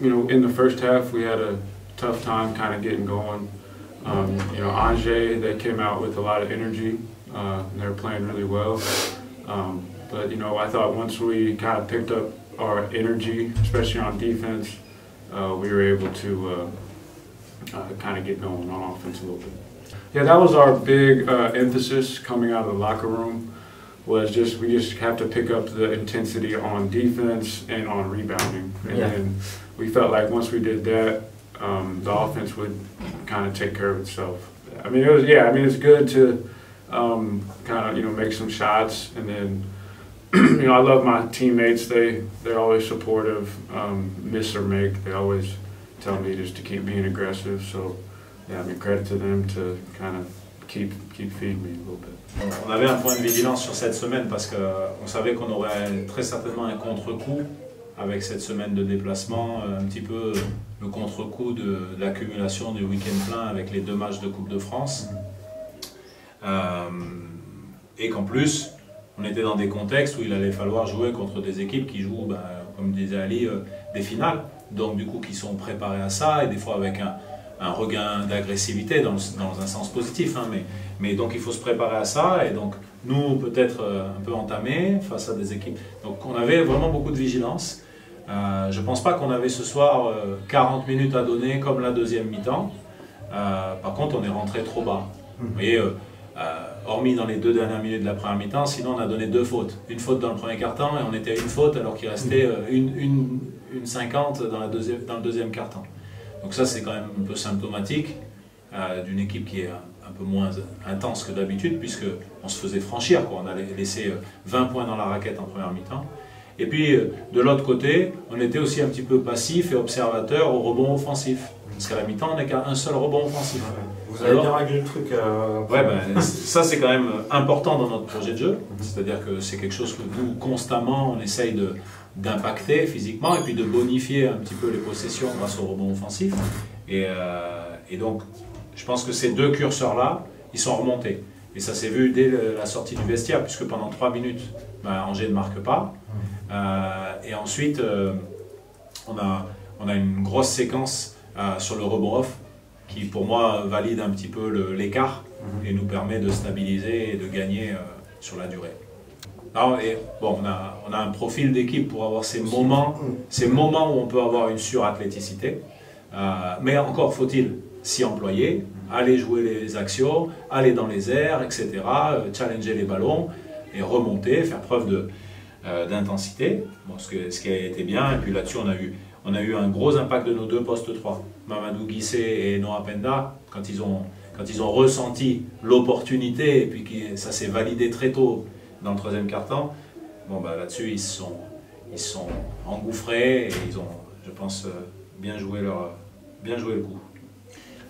in the first half, we had a tough time kind of getting going. Angers, they came out with a lot of energy. They were playing really well. But I thought once we kind of picked up our energy, especially on defense, we were able to kind of get going on offense a little bit. Yeah, that was our big emphasis coming out of the locker room. We just have to pick up the intensity on defense and on rebounding. And then we felt like once we did that, the offense would kind of take care of itself. It's good to kind of make some shots, and then I love my teammates. They're always supportive, miss or make. They always tell me just to keep being aggressive. So credit to them to kind of keep feeding me a little bit. On avait un point de vigilance sur cette semaine parce qu'on savait qu'on aurait très certainement un contre-coup avec cette semaine de déplacement, un petit peu le contre-coup de l'accumulation du week-end plein avec les 2 matchs de Coupe de France. Et qu'en plus, on était dans des contextes où il allait falloir jouer contre des équipes qui jouent, comme disait Ali, des finales. Donc du coup, qui sont préparés à ça, et des fois avec un regain d'agressivité dans un sens positif. Mais donc il faut se préparer à ça, et donc nous peut-être un peu entamés face à des équipes. Donc on avait vraiment beaucoup de vigilance. Je ne pense pas qu'on avait ce soir 40 minutes à donner comme la deuxième mi-temps. Par contre, on est rentré trop bas. Vous voyez, hormis dans les 2 dernières minutes de la première mi-temps, sinon on a donné 2 fautes. Une faute dans le premier quart-temps et on était à une faute alors qu'il restait une 50 dans le deuxième quart-temps. Donc ça c'est quand même un peu symptomatique d'une équipe qui est un peu moins intense que d'habitude, puisqu'on se faisait franchir, quoi. On allait laisser 20 points dans la raquette en première mi-temps. Et puis de l'autre côté, on était aussi un petit peu passif et observateur au rebond offensif. Parce qu'à la mi-temps, on n'est qu'à un seul rebond offensif. Vous avez bien réglé le truc. Ça c'est quand même important dans notre projet de jeu. C'est-à-dire que c'est quelque chose que nous, constamment, on essaye d'impacter physiquement et puis de bonifier un petit peu les possessions grâce au rebond offensif. Et donc, je pense que ces 2 curseurs-là, ils sont remontés. Et ça s'est vu dès la sortie du vestiaire, puisque pendant 3 minutes, Angers ne marque pas. Et ensuite, on a une grosse séquence sur le rebond off, qui pour moi valide un petit peu l'écart et nous permet de stabiliser et de gagner sur la durée. Alors, on a un profil d'équipe pour avoir ces moments où on peut avoir une surathléticité, mais encore faut-il s'y employer, aller jouer les actions, aller dans les airs, etc., challenger les ballons et remonter, faire preuve d'intensité, ce qui a été bien. Et puis là-dessus, on a eu un gros impact de nos 2 postes 3, Mamadou Guissé et Noah Penda, quand ils ont ressenti l'opportunité, et puis que ça s'est validé très tôt dans le 3e quart-temps. Là-dessus, ils se sont engouffrés et ils ont, je pense, bien joué le coup.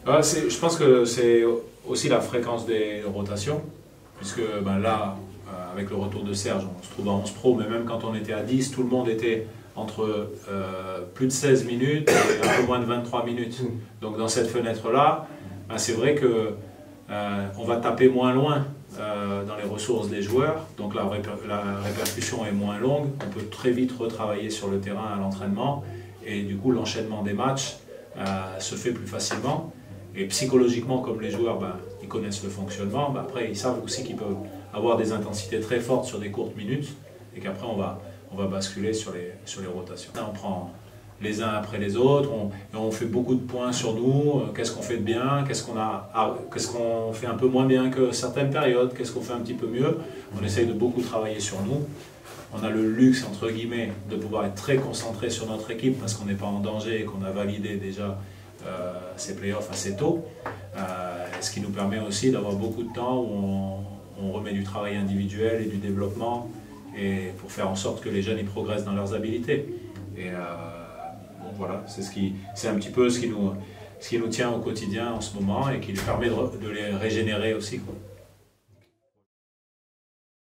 Je pense que c'est aussi la fréquence des rotations, puisque là, avec le retour de Serge, on se trouve à 11 pros, mais même quand on était à 10, tout le monde était entre plus de 16 minutes et un peu moins de 23 minutes. Donc dans cette fenêtre-là, c'est vrai qu'on va taper moins loin dans les ressources des joueurs, donc la répercussion est moins longue, on peut très vite retravailler sur le terrain à l'entraînement, et du coup l'enchaînement des matchs se fait plus facilement. Et psychologiquement, comme les joueurs ils connaissent le fonctionnement, après ils savent aussi qu'ils peuvent avoir des intensités très fortes sur des courtes minutes, et qu'après on va basculer sur les rotations. On prend les uns après les autres, on fait beaucoup de points sur nous, qu'est-ce qu'on fait de bien, qu'est-ce qu'on fait un peu moins bien que certaines périodes, qu'est-ce qu'on fait un petit peu mieux. On essaye de beaucoup travailler sur nous. On a le luxe, entre guillemets, de pouvoir être très concentré sur notre équipe parce qu'on n'est pas en danger et qu'on a validé déjà ces playoffs assez tôt, ce qui nous permet aussi d'avoir beaucoup de temps où on remet du travail individuel et du développement, et pour faire en sorte que les jeunes progressent dans leurs habiletés. Et voilà, c'est un petit peu ce qui nous tient au quotidien en ce moment et qui nous permet de les régénérer aussi, quoi.